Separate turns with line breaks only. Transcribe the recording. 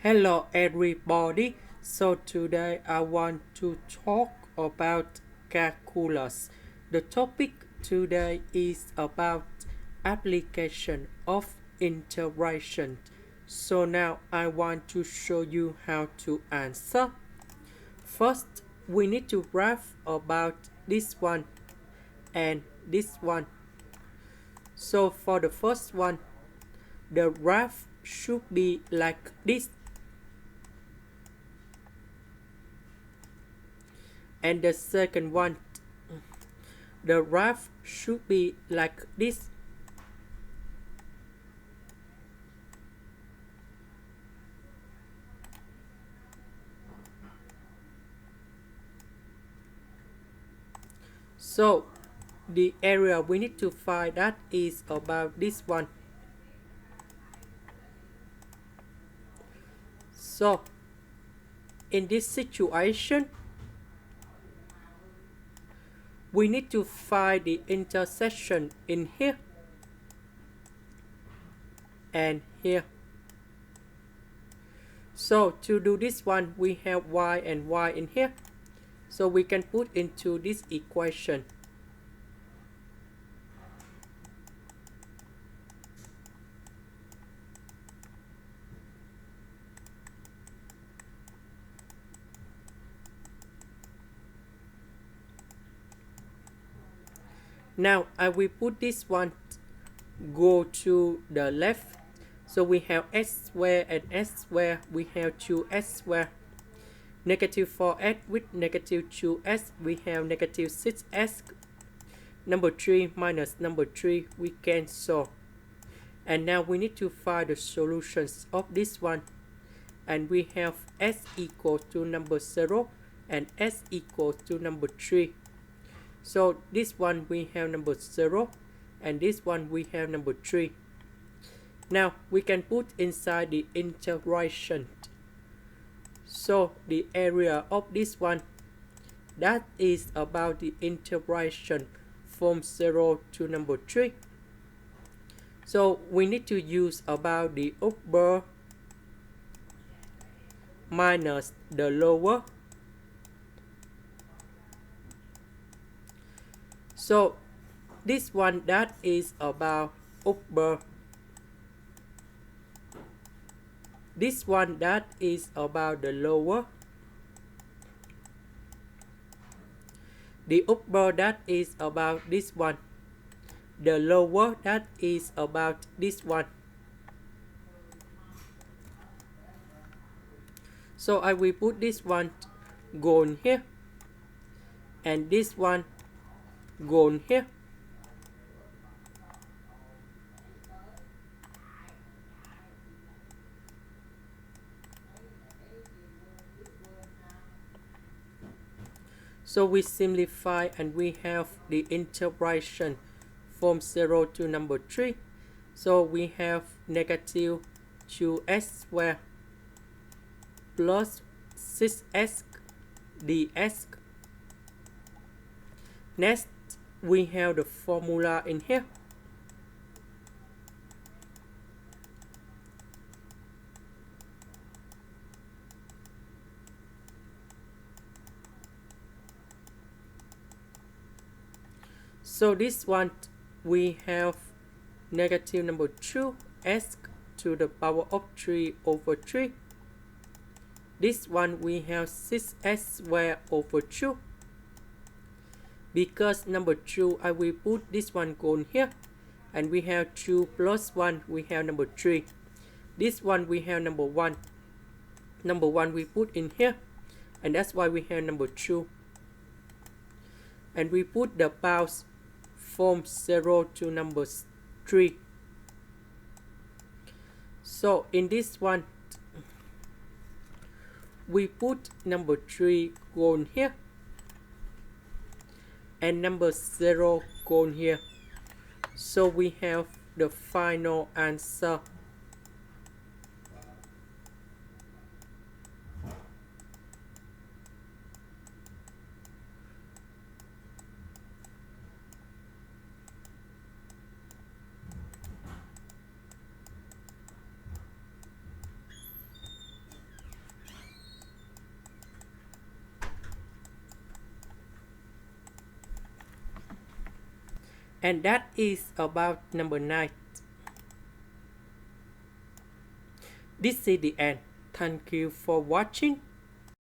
Hello everybody. So today I want to talk about calculus. The topic today is about application of integration. So now I want to show you how to answer. First, we need to graph about this one and this one. So for the first one, the graph should be like this. And the second one, the graph should be like this. So the area we need to find that is about this one. So in this situation, we need to find the intersection in here and here. So to do this one, we have y and y in here. So we can put into this equation. Now I will put this one go to the left. So we have s squared and s squared. We have 2s squared. Negative 4s with negative 2s. We have negative 6s. Number 3 minus number 3 we cancel. And now we need to find the solutions of this one. And we have s equals to number 0 and s equals to number 3. So this one we have number 0 and this one we have number 3. Now we can put inside the integration. So the area of this one, that is about the integration from 0 to number 3. So we need to use about the upper minus the lower. So this one that is about upper. This one that is about the lower. The upper that is about this one. The lower that is about this one. So I will put this one gone here. And this one gone here. So we simplify and we have the integration from 0 to number 3. So we have negative 2s squared plus 6s ds. Next, we have the formula in here. So this one we have negative number 2s to the power of 3 over 3. This one we have 6s squared over 2. Because number 2, I will put this one gone here. And we have 2 plus 1, we have number 3. This one we have number 1. Number 1 we put in here. And that's why we have number 2. And we put the bounds from 0 to number 3. So in this one, we put number 3 gone here. And number 0 gone here. So we have the final answer. And that is about number 9. This is the end. Thank you for watching.